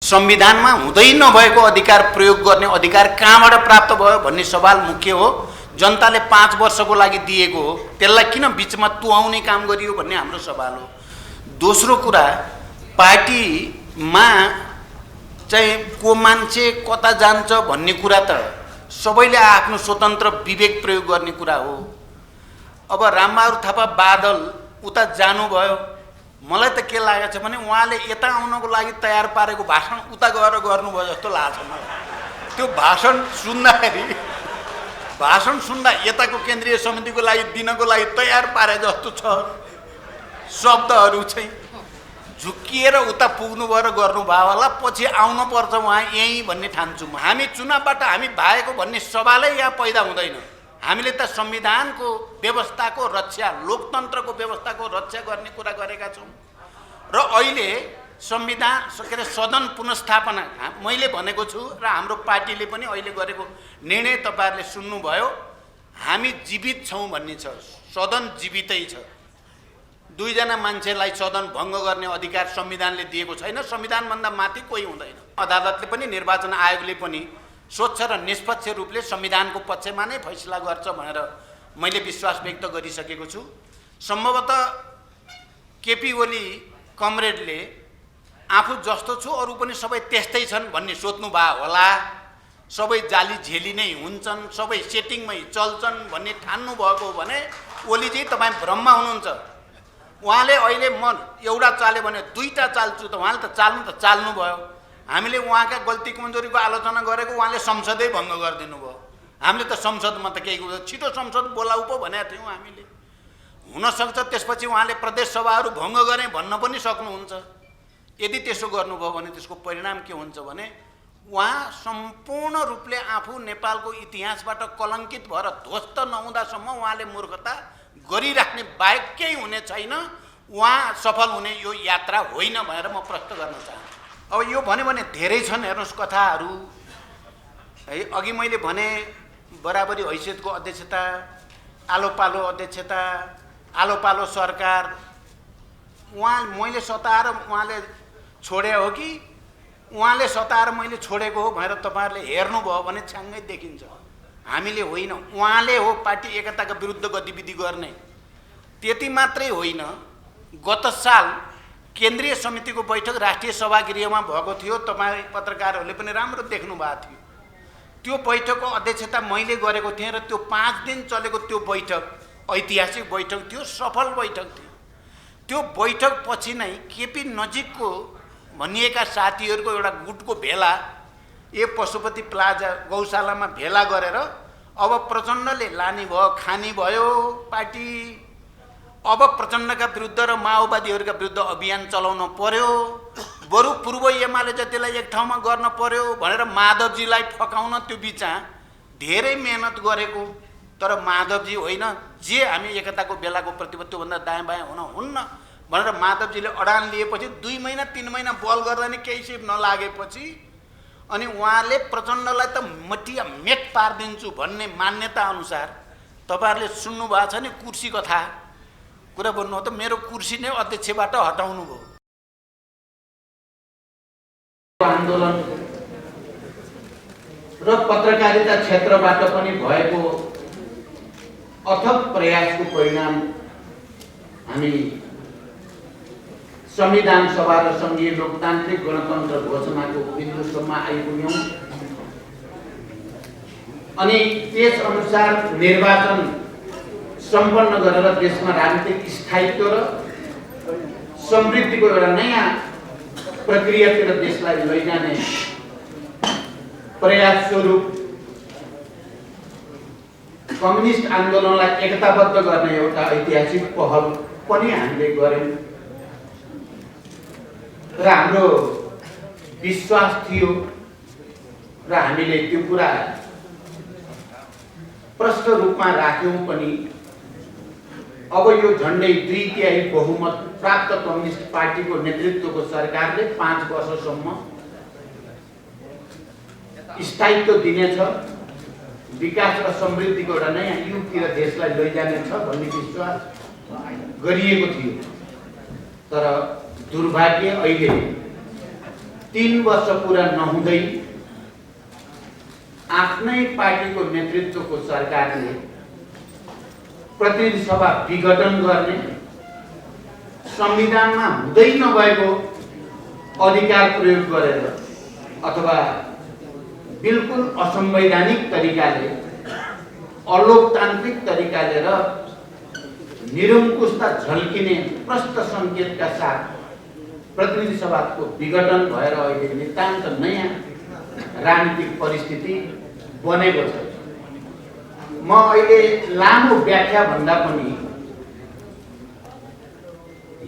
संविधानमा हुँदै नभएको अधिकार प्रयोग गर्ने अधिकार कहाँबाट प्राप्त भयो भन्ने सवाल मुख्य हो। जनताले 5 वर्षको लागि दिएको हो, त्यसलाई किन बिचमा तुहाउने काम गरियो भन्ने हाम्रो सवाल हो। दोस्रो कुरा, पार्टीमा चाहिँ को मान्छे कता जान्छ भन्ने कुरा त सबैले आफ्नो स्वतन्त्र विवेक प्रयोग गर्ने कुरा हो। अब रामबहादुर थापा बादल उता जानुभयो, मलाई त के लागेको छ भने उहाँले यता आउनको लागि तयार पारेको भाषण उता गएर गर्नुभयो जस्तो लाग्छ मलाई। त्यो भाषण सुन्दा यताको केन्द्रीय समितिको लागि दिनको लागि तयार पारे जस्तो छ। शब्दहरू चाहिँ झुक्किएर उता पुग्नुभयो र गर्नुभयो होला, पछि आउनुपर्छ उहाँ यहीँ भन्ने ठान्छु म। हामी चुनावबाट हामी भागेको भन्ने सवालै यहाँ पैदा हुँदैन। हामीले त संविधानको व्यवस्थाको रक्षा, लोकतन्त्रको व्यवस्थाको रक्षा गर्ने कुरा गरेका छौँ। र अहिले संविधान के अरे सदन पुनर्स्थापना मैले भनेको छु र हाम्रो पार्टीले पनि अहिले गरेको निर्णय तपाईँहरूले सुन्नुभयो। हामी जीवित छौँ भन्ने छ, सदन जीवितै छ। 2 जना मान्छेलाई सदन भङ्ग गर्ने अधिकार संविधानले दिएको छैन। संविधानभन्दा माथि कोही हुँदैन। अदालतले पनि, निर्वाचन आयोगले पनि स्वच्छ र निष्पक्ष रूपले संविधानको पक्षमा नै फैसला गर्छ भनेर मैले विश्वास व्यक्त गरिसकेको छु। सम्भवतः केपी ओली कमरेडले आफू जस्तो छु अरू पनि सबै त्यस्तै छन् भन्ने सोच्नुभयो होला। सबै जाली झेली नै हुन्छन्, सबै सेटिङमै चल्छन् भन्ने ठान्नु भएको हो भने ओलीजी तपाईँ भ्रममा हुनुहुन्छ। उहाँले अहिले म एउटा चाल्यो भने 2टा चाल्छु त उहाँले त चाल्नु भयो। हामीले उहाँका गल्ती कमजोरीको आलोचना गरेको, उहाँले संसदै भङ्ग गरिदिनु भयो। हामीले त संसदमा त केही छिटो संसद बोलाउ पो भनेको थियौँ हामीले। हुनसक्छ त्यसपछि उहाँले प्रदेश सभाहरू भङ्ग गरे भन्न पनि सक्नुहुन्छ। यदि त्यसो गर्नुभयो भने त्यसको परिणाम के हुन्छ भने उहाँ सम्पूर्ण रूपले आफू नेपालको इतिहासबाट कलङ्कित भएर ध्वस्त नहुँदासम्म उहाँले मूर्खता गरिराख्ने बाहेक केही हुने छैन। उहाँ सफल हुने यो यात्रा होइन भनेर म प्रश्न गर्न चाहन्छु। अब यो भन्यो भने धेरै छन्, हेर्नुहोस् कथाहरू है। अघि मैले भने बराबरी हैसियतको अध्यक्षता, आलो पालो अध्यक्षता, आलो पालो सरकार, उहाँ मैले सताएर उहाँले छोडे हो कि उहाँले सताएर मैले छोडेको हो भनेर तपाईँहरूले हेर्नुभयो भने छ्याङ्गै देखिन्छ। हामीले होइन, उहाँले हो पार्टी एकताका विरुद्ध गतिविधि गर्ने। त्यति मात्रै होइन, गत साल केन्द्रीय समितिको बैठक राष्ट्रिय सभागृहमा भएको थियो। तपाईँ पत्रकारहरूले पनि राम्रो देख्नु भएको थियो। त्यो बैठकको अध्यक्षता मैले गरेको थिएँ र त्यो 5 दिन चलेको त्यो बैठक ऐतिहासिक बैठक थियो, सफल बैठक थियो। त्यो बैठक पछि नै केपी नजिकको भनिएका साथीहरूको एउटा गुटको भेला पशुपति प्लाजा गौशालामा भेला गरेर अब प्रचण्डले लाने भयो, खाने भयो पार्टी। अब प्रचण्डका विरुद्ध र माओवादीहरूका विरुद्ध अभियान चलाउन पर्यो, बरु पूर्व एमाले जतिलाई एक ठाउँमा गर्न पर्यो भनेर माधवजीलाई फकाउन त्यो बिचमा धेरै मेहनत गरेको। तर माधवजी होइन, जे हामी एकताको बेलाको प्रतिबद्ध त्योभन्दा दायाँ बायाँ हुन हुन्न भनेर माधवजीले अडान लिएपछि 2 महिना 3 महिना बल गर्दा नि केही सिप नलागेपछि अनि उहाँले प्रचण्डलाई त मटिया मेट पारिदिन्छु भन्ने मान्यता अनुसार तपाईँहरूले सुन्नु भएको छ नि कुर्सी कथा कुरा भन्नु हो त मेरो कुर्सी नै अध्यक्षबाट हटाउनु भयो। आन्दोलन र पत्रकारिता क्षेत्रबाट पनि भएको अथक प्रयासको परिणाम हामी संविधान सभा र सङ्घीय लोकतान्त्रिक गणतन्त्र घोषणाको बिन्दुसम्म आइपुग्यौँ। अनि त्यस अनुसार निर्वाचन सम्पन्न गरेर देशमा राजनीतिक स्थायित्व र समृद्धिको एउटा नयाँ प्रक्रियातिर देशलाई लैजाने प्रयास स्वरूप कम्युनिस्ट आन्दोलनलाई एकताबद्ध गर्ने एउटा ऐतिहासिक पहल पनि हामीले गर्यौँ। र हाम्रो विश्वास थियो र हामीले त्यो कुरा प्रष्ट रूपमा राख्यौँ पनि। अब यो झन्डै 2/3 बहुमत प्राप्त कम्युनिस्ट पार्टीको नेतृत्वको सरकारले 5 वर्षसम्म स्थायित्व दिनेछ, विकास र समृद्धिको एउटा नयाँ युगतिर देशलाई लैजानेछ भन्ने विश्वास गरिएको थियो। तर दुर्भाग्य अहिले 3 वर्ष पूरा नहुँदै आफ्नै पार्टीको नेतृत्वको सरकारले प्रतिनिधि सभा विघटन गर्ने, संविधानमा हुँदै नभएको अधिकार प्रयोग गरेर अथवा बिल्कुल असंवैधानिक तरिकाले, अलोकतान्त्रिक तरिकाले र निरङ्कुशता झल्किने प्रष्ट सङ्केतका साथ प्रतिनिधि सभाको विघटन भएर अहिले नितान्त नयाँ राजनीतिक परिस्थिति बनेको छ। म अहिले लामो व्याख्या भन्दा पनि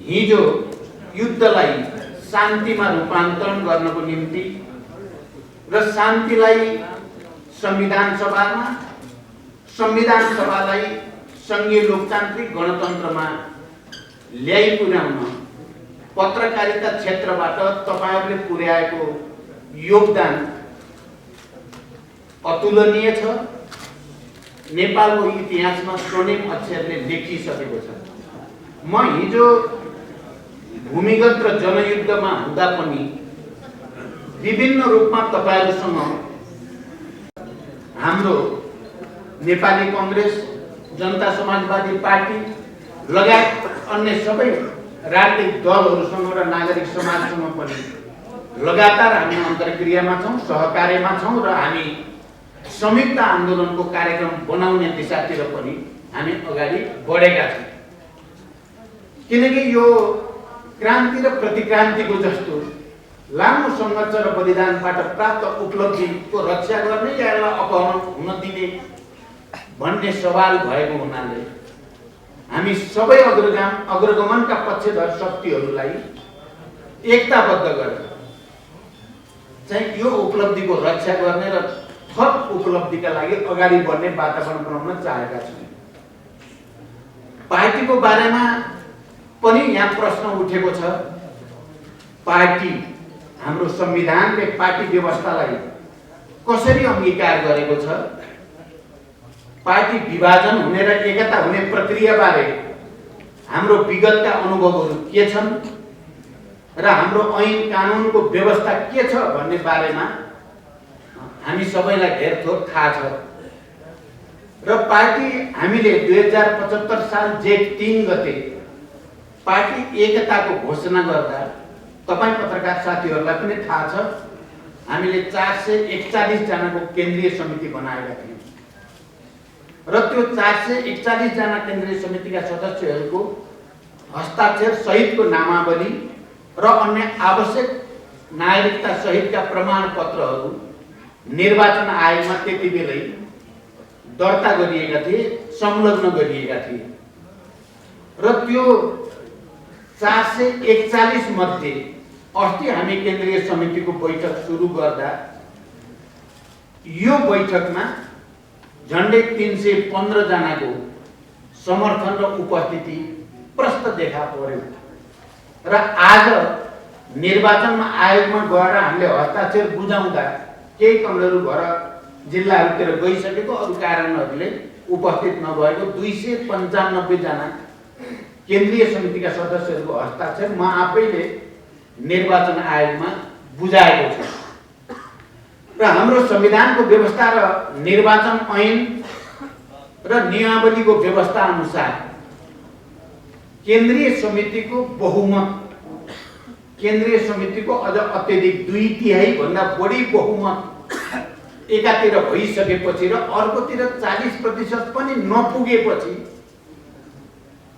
हिजो युद्धलाई शान्तिमा रूपान्तरण गर्नको निम्ति र शान्तिलाई संविधान सभामा, संविधान सभालाई संघीय लोकतान्त्रिक गणतन्त्रमा ल्याइ पुर्याउन पत्रकारिता क्षेत्रबाट तपाईहरुले पुर्याएको योगदान अतुलनीय छ। नेपालको इतिहासमा स्वर्णिम अक्षरले लेखिसकेको छ। म हिजो भूमिगत र जनयुद्धमा हुँदा पनि विभिन्न रूपमा तपाईहरुसँग हाम्रो नेपाली कांग्रेस, जनता समाजवादी पार्टी लगायत अन्य सबै राजनीतिक दलहरुसँग र नागरिक समाजसँग पनि लगातार हामी अन्तर्क्रियामा छौं, सहकार्यमा छौं र हामी संयुक्त आन्दोलनको कार्यक्रम बनाउने दिशातिर पनि हामी अगाडि बढेका छौं। किनकि यो क्रान्ति र प्रतिक्रान्तिको जस्तो लामो संघर्ष र बलिदानबाट प्राप्त उपलब्धिको रक्षा गर्ने या यसलाई अपहरण हुन दिने भन्ने सवाल भएको हुनाले हामी सबै अग्रगमनका पक्षधर शक्तिहरूलाई एकताबद्ध गरेर चाहिँ यो उपलब्धिको रक्षा गर्ने र थप उपलब्धिका लागि अगाडि बढ्ने वातावरण बनाउन चाहेका छौं। पार्टीको बारेमा पनि यहाँ प्रश्न उठेको छ। पार्टी, हाम्रो संविधानले पार्टी व्यवस्थालाई कसरी अंगीकार गरेको छ? पार्टी विभाजन हुने र एकता हुने प्रक्रिया बारे हाम्रो विगतका अनुभवहरू के छन् र हाम्रो ऐन कानुनको व्यवस्था के छ भन्ने बारेमा हामी सबैलाई धेर थोर थाहा छ। र पार्टी हामीले 2075 साल जेठ 3 गते पार्टी एकताको घोषणा गर्दा तपाई पत्रकार साथीहरूलाई पनि थाहा छ, हामीले 441 जनाको केन्द्रीय समिति बनाएका थियौं र त्यो 441 जना केन्द्रीय समितिका सदस्यहरूको हस्ताक्षर सहितको नामावली र अन्य आवश्यक नागरिकता सहितका प्रमाणपत्रहरू निर्वाचन आयोगमा त्यतिबेलै दर्ता गरिएका थिए, संलग्न गरिएका थिए र त्यो 441 मध्ये अस्ति हामी केन्द्रीय समितिको बैठक सुरु गर्दा यो बैठकमा झन्डै 315 जनाको समर्थन र उपस्थिति प्रष्ट देखा पर्यो र आज निर्वाचनमा आयोगमा गएर हामीले हस्ताक्षर बुझाउँदा केही कमरेहरू घर जिल्लाहरूतिर गइसकेको अरु कारणहरूले उपस्थित नभएको 295 जना केन्द्रीय समितिका सदस्यहरूको हस्ताक्षर म आफैले निर्वाचन आयोगमा बुझाएको छु र हाम्रो संविधानको व्यवस्था र निर्वाचन ऐन र नियमावलीको व्यवस्था अनुसार केन्द्रीय समितिको बहुमत, केन्द्रीय समितिको अझ अत्यधिक 2/3 भन्दा बढी बहुमत एकातिर भइसकेपछि र अर्कोतिर 40% पनि नपुगेपछि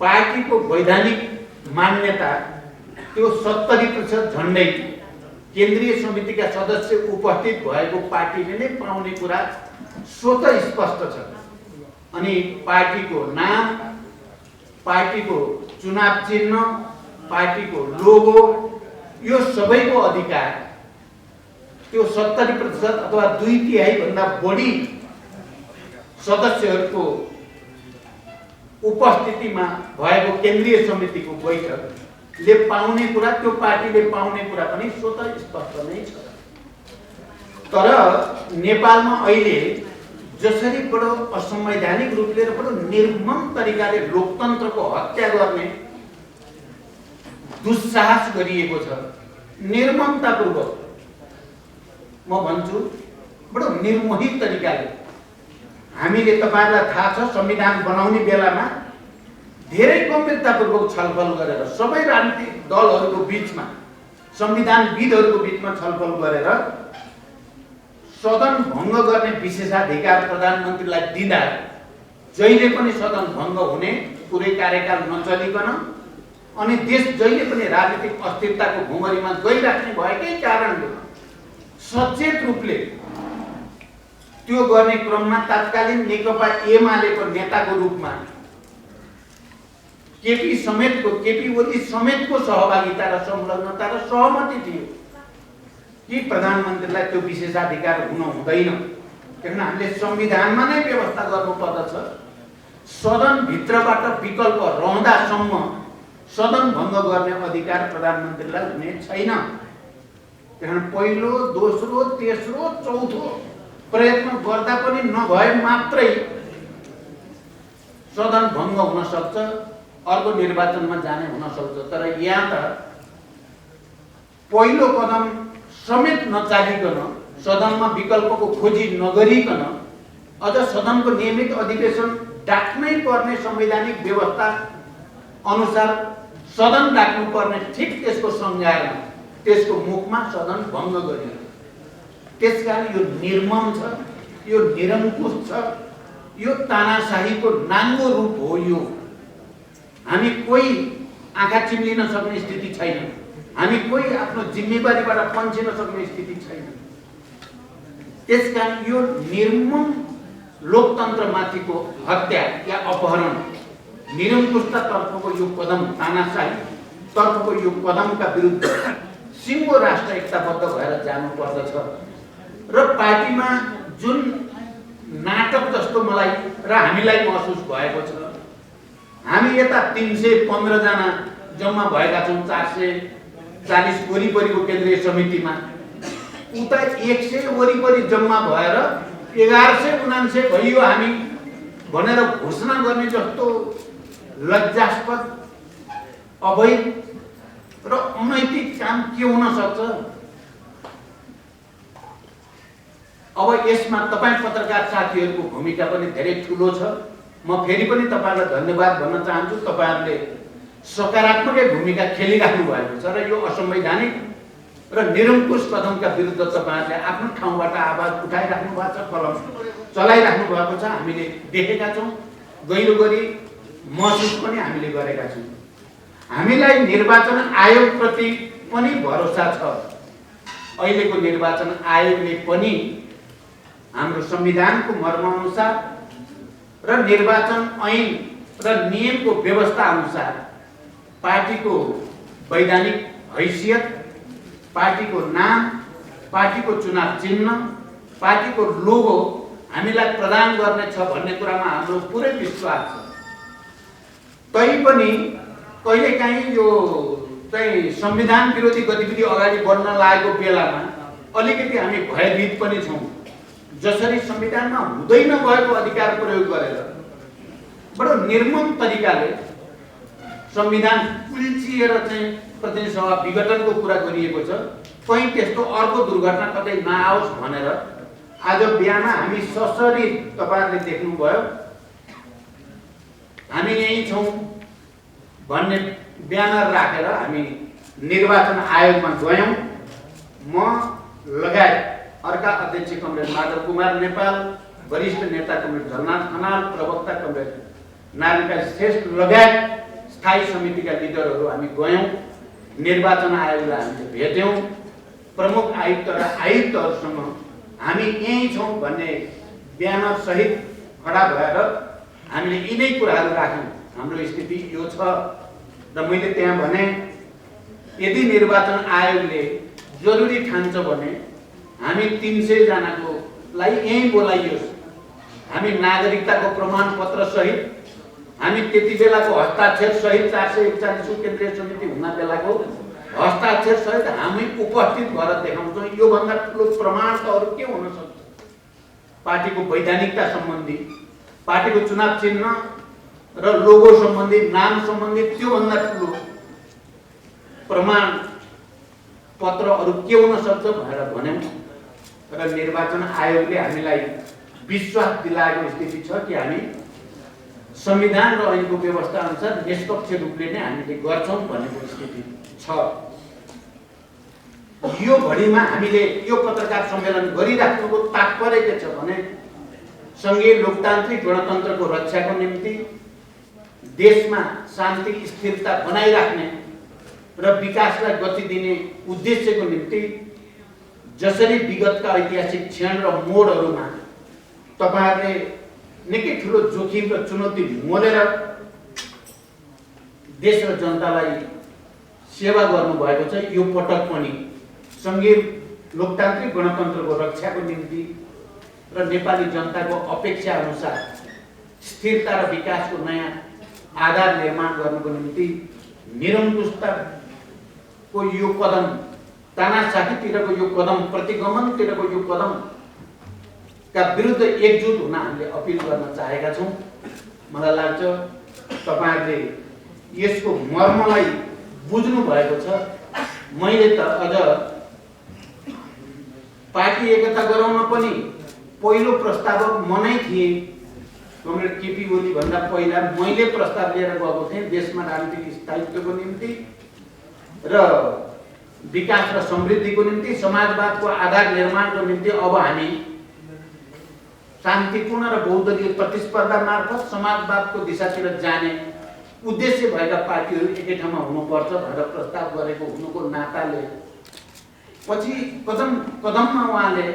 पार्टीको वैधानिक मान्यता त्यो 70% झन्डै केन्द्रीय समितिका सदस्य उपस्थित भएको पार्टीले नै पाउने कुरा स्वतः स्पष्ट छ। अनि पार्टीको नाम, पार्टीको चुनाव चिन्ह, पार्टीको लोगो, यो सबैको अधिकार त्यो 70% अथवा 2/3 भन्दा बढी सदस्यहरूको उपस्थितिमा भएको केन्द्रीय समितिको बैठकले पाउने कुरा, त्यो पार्टीले पाउने कुरा पनि स्वतः स्पष्ट नै छ। तर नेपालमा अहिले जसरी बडो असंवैधानिक रूपले र बडो निर्मम तरिकाले लोकतन्त्रको हत्या गर्ने दुस्साहस गरिएको छ, निर्ममतापूर्वक म भन्छु बडो निर्मोही तरिकाले हामीले, तपाईहरुलाई थाहा छ, संविधान बनाउने बेलामा धेरै गम्भीरतापूर्वक छलफल गरेर सबै राजनीतिक दलहरूको बीचमा, संविधानविदहरूको बीचमा छलफल गरेर सदन भङ्ग गर्ने विशेषाधिकार प्रधानमन्त्रीलाई दिँदा जहिले पनि सदन भङ्ग हुने, पुरै कार्यकाल नचलिकन अनि देश जहिले पनि राजनीतिक अस्थिरताको भुमरीमा गइराख्ने भएकै कारणले सचेत रूपले त्यो गर्ने क्रममा तत्कालीन नेकपा एमालेको नेताको रूपमा केपी ओली समेतको सहभागिता र संलग्नता र सहमति थियो कि प्रधानमन्त्रीलाई त्यो विशेषाधिकार हुन हुँदैन। किनभने हामीले संविधानमा नै व्यवस्था गर्नुपर्दछ, सदनभित्रबाट विकल्प रहँदासम्म सदन भङ्ग गर्ने अधिकार प्रधानमन्त्रीलाई हुने छैन। किनभने पहिलो, दोस्रो, तेस्रो, चौथो प्रयत्न गर्दा पनि नभए मात्रै सदन भङ्ग हुन सक्छ, अर्को निर्वाचनमा जाने हुन सक्छ। तर यहाँ त पहिलो कदम समेत नचालिकन, सदनमा विकल्पको खोजी नगरिकन अझ सदनको नियमित अधिवेशन डाक्नै पर्ने संवैधानिक व्यवस्था अनुसार सदन डाक्नुपर्ने ठिक त्यसको संज्ञामा, त्यसको मुखमा सदन भङ्ग गरियो। त्यसकारण यो निर्मम छ, यो निरङ्कुश छ, यो तानाशाहीको नाङ्गो रूप हो। यो हामी कोही आँखा चिम्लिन सक्ने स्थिति छैन, हामी कोही आफ्नो जिम्मेवारीबाट पन्छिन सक्ने स्थिति छैन। त्यसकारण यो निर्मम लोकतन्त्रमाथिको हत्या या अपहरण, निरङ्कुशतातर्फको यो कदम, तानाशाही तर्फको यो कदमका विरुद्ध सिङ्गो राष्ट्र एकताबद्ध भएर जानुपर्दछ। र पार्टीमा जुन नाटक जस्तो मलाई र हामीलाई महसुस भएको छ, हामी यता 315 जना जम्मा भएका छौँ 440 वरिपरिको केन्द्रीय समितिमा, उता 100 वरिपरि जम्मा भएर 1199 भइयो हामी भनेर घोषणा गर्ने जस्तो लज्जास्पद, अवैध र अनैतिक काम के हुन सक्छ? अब यसमा तपाईँ पत्रकार साथीहरूको भूमिका पनि धेरै ठुलो छ। म फेरि पनि तपाईहरुलाई धन्यवाद भन्न चाहन्छु। तपाईहरुले सकारात्मक भूमिका खेलिराख्नु भएको छ र यो असंवैधानिक र निरङ्कुश कदमका विरुद्ध तपाईहरुले आफ्नो ठाउँबाट आवाज उठाइराख्नु भएको छ, कलम चलाइराख्नु भएको छ। हामीले देखेका छौँ, गहिरो गरी महसुस पनि हामीले गरेका छौँ। हामीलाई निर्वाचन आयोगप्रति पनि भरोसा छ। अहिलेको निर्वाचन आयोगले पनि हाम्रो संविधानको मर्मअनुसार र निर्वाचन ऐन र नियमको व्यवस्था अनुसार पार्टीको वैधानिक हैसियत, पार्टीको नाम, पार्टीको चुनाव चिन्ह, पार्टीको लोगो हामीलाई प्रदान गर्नेछ भन्ने कुरामा हाम्रो पुरै विश्वास छ। तैपनि कहिलेकाहीँ यो चाहिँ संविधान विरोधी गतिविधि अगाडि बढ्न लागेको बेलामा अलिकति हामी भयभीत पनि छौँ। जसरी संविधानमा हुँदै नभएको अधिकार प्रयोग गरेर बडो निर्मम तरिकाले संविधान कुल्चिएर चाहिँ प्रतिनिधि सभा विघटनको कुरा गरिएको छ, कहीँ त्यस्तो अर्को दुर्घटना कतै नआओस् भनेर आज बिहान हामी सशरीर, तपाईहरुले देख्नुभयो, हामी यही छौँ भन्ने ब्यानर राखेर हामी निर्वाचन आयोगमा गयौँ। म लगायत अर्का अध्यक्ष कमरेड माधव कुमार नेपाल, वरिष्ठ नेता कमरेड झलनाथ खनाल, प्रवक्ता कमरेड नारायण श्रेष्ठ लगायत स्थायी समितिका लिडरहरू हामी गयौँ। निर्वाचन आयोगलाई हामीले भेट्यौँ। प्रमुख आयुक्त र आयुक्तहरूसँग हामी यही छौँ भन्ने ब्यानर सहित खडा भएर हामीले यिनै कुराहरू राख्यौँ। हाम्रो स्थिति यो छ र मैले त्यहाँ भने यदि निर्वाचन आयोगले जरुरी ठान्छ भने हामी 300 जनाको लाई यही बोलाइयोस्। हामी नागरिकताको प्रमाणपत्र सहित, हामी त्यति बेलाको हस्ताक्षर सहित 441 केन्द्रीय समिति हुन बेलाको हस्ताक्षर सहित हामी उपस्थित भएर देखाउँछौँ। यो भन्दा ठुलो प्रमाण त अरु के हुन सक्छ? पार्टीको वैधानिकता सम्बन्धी, पार्टीको चुनाव चिन्ह र लोगो सम्बन्धी, नाम सम्बन्धी त्यो भन्दा ठुलो प्रमाण पत्र अरु के हुन सक्छ भनेर भन्यौं। र निर्वाचन आयोगले हामीलाई विश्वास दिलाएको स्थिति छ कि हामी संविधान र ऐनको व्यवस्था अनुसार निष्पक्ष रूपले नै हामीले गर्छौँ भनेको स्थिति छ। यो घडीमा हामीले यो पत्रकार सम्मेलन गरिराख्नुको तात्पर्य के छ भने संघीय लोकतान्त्रिक गणतन्त्रको रक्षाको निम्ति देशमा शान्ति स्थिरता बनाइराख्ने र विकासलाई गति दिने उद्देश्यको निम्ति जसरी विगतका ऐतिहासिक क्षण र मोडहरूमा तपाईहरुले निकै ठुलो जोखिम र चुनौती मोलेर देश र जनतालाई सेवा गर्नुभएको छ, यो पटक पनि संघीय लोकतान्त्रिक गणतन्त्रको रक्षाको निम्ति र नेपाली जनताको अपेक्षा अनुसार स्थिरता र विकासको नयाँ आधार निर्माण गर्नको निम्ति निरङ्कुशताको यो कदम, तानाशाहीतिरको यो कदम, प्रतिगमनतिरको यो कदमका विरुद्ध एकजुट हुन हामीले अपिल गर्न चाहेका छौँ। मलाई लाग्छ तपाईहरुले यसको मर्मलाई बुझ्नु भएको छ। मैले त अझ पार्टी एकता गराउन पनि पहिलो प्रस्तावक म नै थिएँ। कमरेड केपी ओली भन्दा पहिला मैले प्रस्ताव लिएर गएको थिएँ देशमा राजनीतिक स्थायित्वको निम्ति र विकास र समृद्धिको निम्ति, समाजवादको आधार निर्माणको निम्ति। अब हामी शान्तिपूर्ण र बहुदलीय प्रतिस्पर्धा मार्फत समाजवादको दिशातिर जाने उद्देश्य भएका पार्टीहरू एकै ठाउँमा हुनुपर्छ भनेर प्रस्ताव गरेको हुनुको नाताले पछि कदम कदममा उहाँले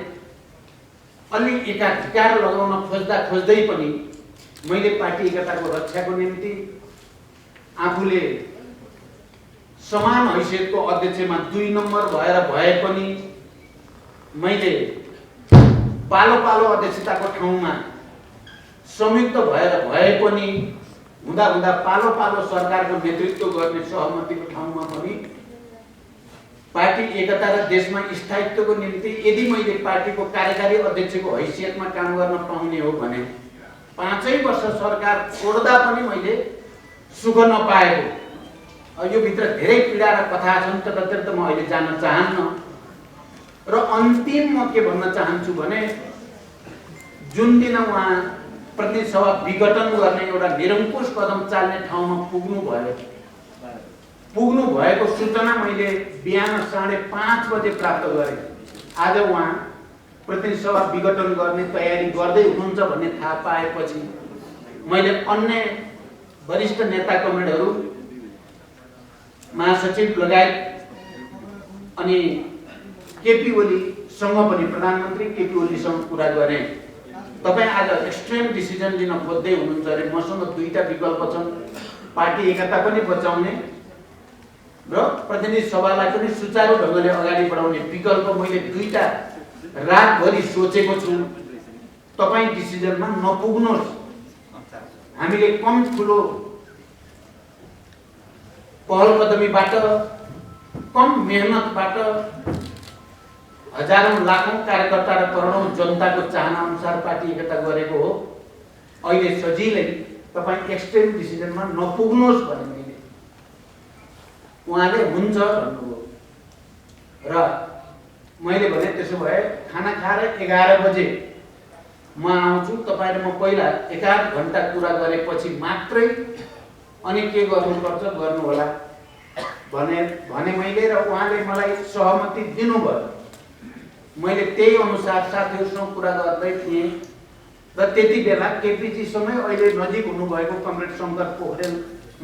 अलि एकाधिकार लगाउन खोज्दै पनि मैले पार्टी एकताको रक्षाको निम्ति आफूले समान हैसियतको अध्यक्षमा 2 नम्बर भए पनि मैले पालो पालो अध्यक्षताको ठाउँमा संयुक्त भए पनि हुँदा पालो पालो सरकारको नेतृत्व गर्ने सहमतिको ठाउँमा पनि पार्टी एकता र देशमा स्थायित्वको निम्ति यदि मैले पार्टीको कार्यकारी अध्यक्षको हैसियतमा काम गर्न पाउने हो भने 5 वर्ष सरकार छोड्दा पनि मैले सुख नपाएको, यो भित्र धेरै पीडा र कथा छन्, त्यतातिर त म अहिले जान चाहन्न। र अन्तिम म के भन्न चाहन्छु भने जुन दिन उहाँ प्रतिनिधि सभा विघटन गर्ने एउटा निरङ्कुश कदम चाल्ने ठाउँमा पुग्नु भएको सूचना मैले बिहान 5:30 बजे प्राप्त गरेँ। आज उहाँ प्रतिनिधि सभा विघटन गर्ने तयारी गर्दै हुनुहुन्छ भन्ने थाहा पाएपछि मैले अन्य वरिष्ठ नेता कमरेडहरू, महासचिव लगायत अनि केपी ओलीसँग पनि, प्रधानमन्त्री केपी ओलीसँग कुरा गरेँ। तपाईँ आज एक्सट्रिम डिसिजन लिन खोज्दै हुनुहुन्छ अरे, मसँग 2टा विकल्प छन्, पार्टी एकता पनि बचाउने र प्रतिनिधि सभालाई पनि सुचारू ढङ्गले अगाडि बढाउने विकल्प मैले 2टा रातभरि सोचेको छु। तपाईँ डिसिजनमा नपुग्नुहोस्। हामीले कम ठुलो पहल कदमीबाट, कम मेहनतबाट हजारौं लाखौं कार्यकर्ता र करोडौं जनताको चाहना अनुसार पार्टी एकता गरेको हो। अहिले सजिलै तपाईँ एक्सट्रिम डिसिजनमा नपुग्नुहोस् भने मैले उहाँले हुन्छ भन्नुभयो र मैले भने त्यसो भए खाना खाएर 11 बजे म आउँछु, तपाईँ र म पहिला 1-8 घण्टा कुरा गरेपछि मात्रै अनि के गर्नुपर्छ गर्नु होला भने मैले, र उहाँले मलाई सहमति दिनुभयो। मैले त्यही अनुसार साथीहरूसँग कुरा गर्दै थिएँ र त्यति बेला केपीजीसँगै अहिले नजिक हुनुभएको कमरेड शङ्कर पोखरेल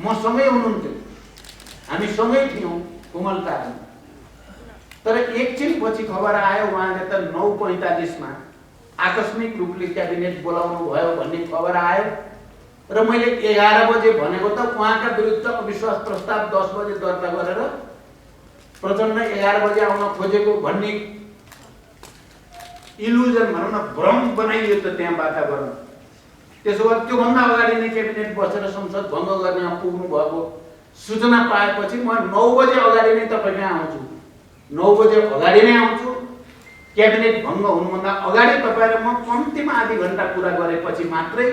मसँगै हुनुहुन्थ्यो, हामी सँगै थियौँ कोमलतामा। तर एकछिन पछि खबर आयो उहाँले त 9:45 मा आकस्मिक रूपले क्याबिनेट बोलाउनु भयो भन्ने खबर आयो र मैले 11 बजे भनेको त उहाँका विरुद्ध अविश्वास प्रस्ताव 10 बजे दर्ता गरेर प्रचण्ड 11 बजे आउन खोजेको भन्ने इल्युजन भनौँ न, भ्रम बनाइयो त त्यहाँ वातावरण। त्यसो भए त्योभन्दा अगाडि नै क्याबिनेट बसेर संसद भङ्ग गर्ने पुग्नु भएको सूचना पाएपछि म 9 बजे अगाडि नै तपाईँ आउँछु, 9 बजे अगाडि नै आउँछु। क्याबिनेट भङ्ग हुनुभन्दा अगाडि तपाईँ र म कम्तीमा आधी घण्टा कुरा गरेपछि मात्रै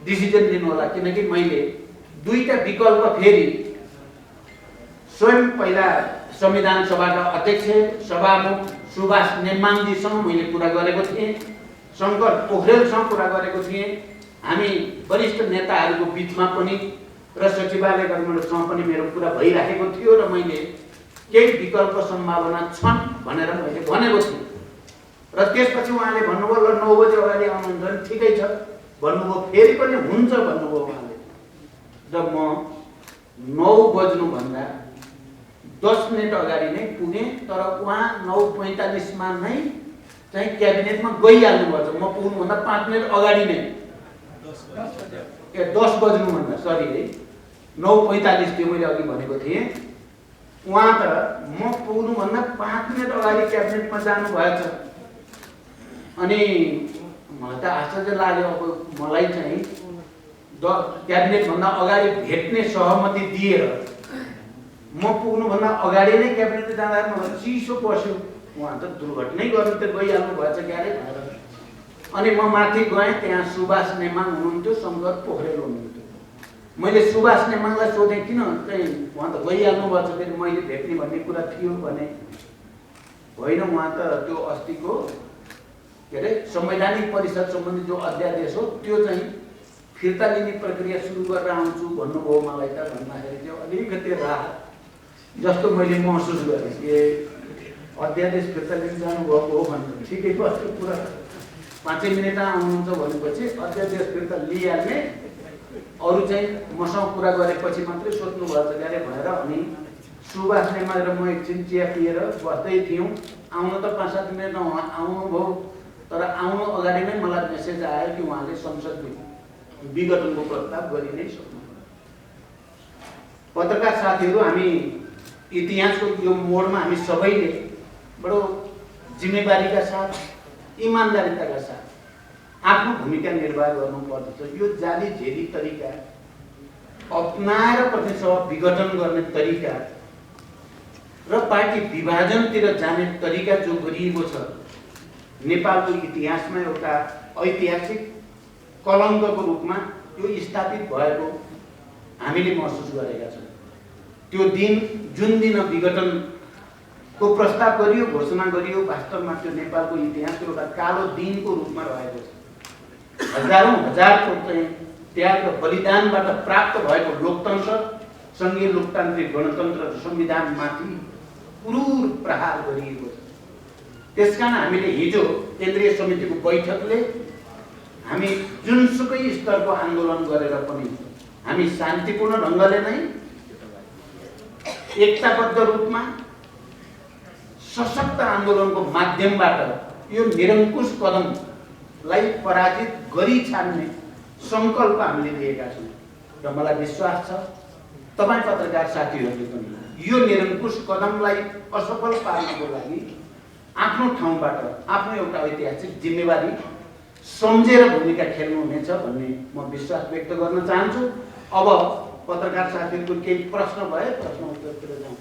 डिसिजन लिनु होला, किनकि मैले 2टा विकल्प फेरि स्वयं पहिला संविधान सभाका अध्यक्ष, सभामुख, सुभाष नेमाङजीसँग मैले कुरा गरेको थिएँ, शङ्कर पोखरेलसँग कुरा गरेको थिएँ। हामी वरिष्ठ नेताहरूको बिचमा पनि र सचिवालय कर्मचारीसँग पनि मेरो कुरा भइराखेको थियो र मैले केही विकल्प सम्भावना छन् भनेर मैले भनेको थिएँ। र त्यसपछि उहाँले भन्नुभयो ल 9 बजे अगाडि आउनुहुन्छ भने ठिकै छ भन्नुभयो, फेरि पनि हुन्छ भन्नुभयो उहाँले। र म 9 बज्नुभन्दा 10 मिनट अगाडि नै पुगेँ, तर उहाँ 9:45 मा नै चाहिँ क्याबिनेटमा गइहाल्नु भएछ। म पुग्नुभन्दा 5 मिनट अगाडि नै 10 बज्नुभन्दा सरी है 9:45 थियो मैले अघि भनेको थिएँ। उहाँ त म पुग्नुभन्दा 5 मिनट अगाडि क्याबिनेटमा जानु भएछ। अनि मलाई त आश्चर्य लाग्यो। अब मलाई चाहिँ क्याबिनेटभन्दा अगाडि भेट्ने सहमति दिएर म पुग्नुभन्दा अगाडि नै क्याबिनेटमा जाँदा मलाई चिसो पस्यो। उहाँ त दुर्घटनै गर्नु त गइहाल्नु भएछ क्यारे भनेर। अनि म माथि गएँ, त्यहाँ सुभाष नेमाङ हुनुहुन्थ्यो, शङ्कर पोखरेल हुनुहुन्थ्यो। मैले सुभाष नेमाङलाई सोधेँ किन चाहिँ उहाँ त गइहाल्नु भएछ, फेरि मैले भेट्ने भन्ने कुरा थियो भने होइन, उहाँ त त्यो अस्तिको के अरे संवैधानिक परिषद सम्बन्धी जो अध्यादेश हो त्यो चाहिँ फिर्ता लिने प्रक्रिया सुरु गरेर आउँछु भन्नुभयो मलाई त। भन्दाखेरि चाहिँ अलिकति राहत जस्तो मैले महसुस गरेँ। ए अध्यादेश फिर्ता लिन जानुभएको हो भनेर ठिकै बस्यो कुरा। 5 मिनटमा आउनुहुन्छ भनेपछि अध्यादेश फिर्ता लिइहाल्ने, अरू चाहिँ मसँग कुरा गरेपछि मात्रै सोध्नु भएछ क्यारे भनेर। अनि सुभाष नेमाङ र म एकछिन चिया पिएर बस्दै थियौँ। आउनु त 5-7 मिनटमा आउनुभयो, तर आउनु अगाडि नै मलाई मेसेज आयो कि उहाँले संसद विघटनको प्रस्ताव गरि नै सक्नु। पत्रकार साथीहरू, हामी इतिहासको यो मोडमा हामी सबैले बडो जिम्मेवारीका साथ, इमान्दारिताका साथ आफ्नो भूमिका निर्वाह गर्नुपर्दछ। यो जाली झेली तरिका, अपनाएर प्रतिसभा विघटन गर्ने तरिका र पार्टी विभाजनतिर जाने तरिका जो गरिएको छ, नेपालको इतिहासमा एउटा ऐतिहासिक कलङ्कको रूपमा यो स्थापित भएको हामीले महसुस गरेका छौँ। त्यो दिन जुन दिन विघटनको प्रस्ताव गरियो, घोषणा गरियो, वास्तवमा त्यो नेपालको इतिहासको एउटा कालो दिनको रूपमा रहेको छ। हजारौँ हजारको चाहिँ त्याग र बलिदानबाट प्राप्त भएको लोकतन्त्र, सङ्घीय लोकतान्त्रिक गणतन्त्र र संविधानमाथि क्रूर प्रहार गरिएको छ। त्यसकारण हामीले हिजो केन्द्रीय समितिको बैठकले हामी जुनसुकै स्तरको आन्दोलन गरेर पनि हामी शान्तिपूर्ण ढङ्गले नै एकताबद्ध रूपमा सशक्त आन्दोलनको माध्यमबाट यो निरङ्कुश कदमलाई पराजित गरी छाड्ने सङ्कल्प हामीले लिएका छौँ। र मलाई विश्वास छ तपाईँ पत्रकार साथीहरूले पनि यो निरङ्कुश कदमलाई असफल पार्नको लागि आफ्नो ठाउँबाट आफ्नो एउटा ऐतिहासिक जिम्मेवारी सम्झेर भूमिका खेल्नुहुनेछ भन्ने म विश्वास व्यक्त गर्न चाहन्छु। अब पत्रकार साथीहरूको केही प्रश्न भए प्रश्न उत्तरतिर जाउँ।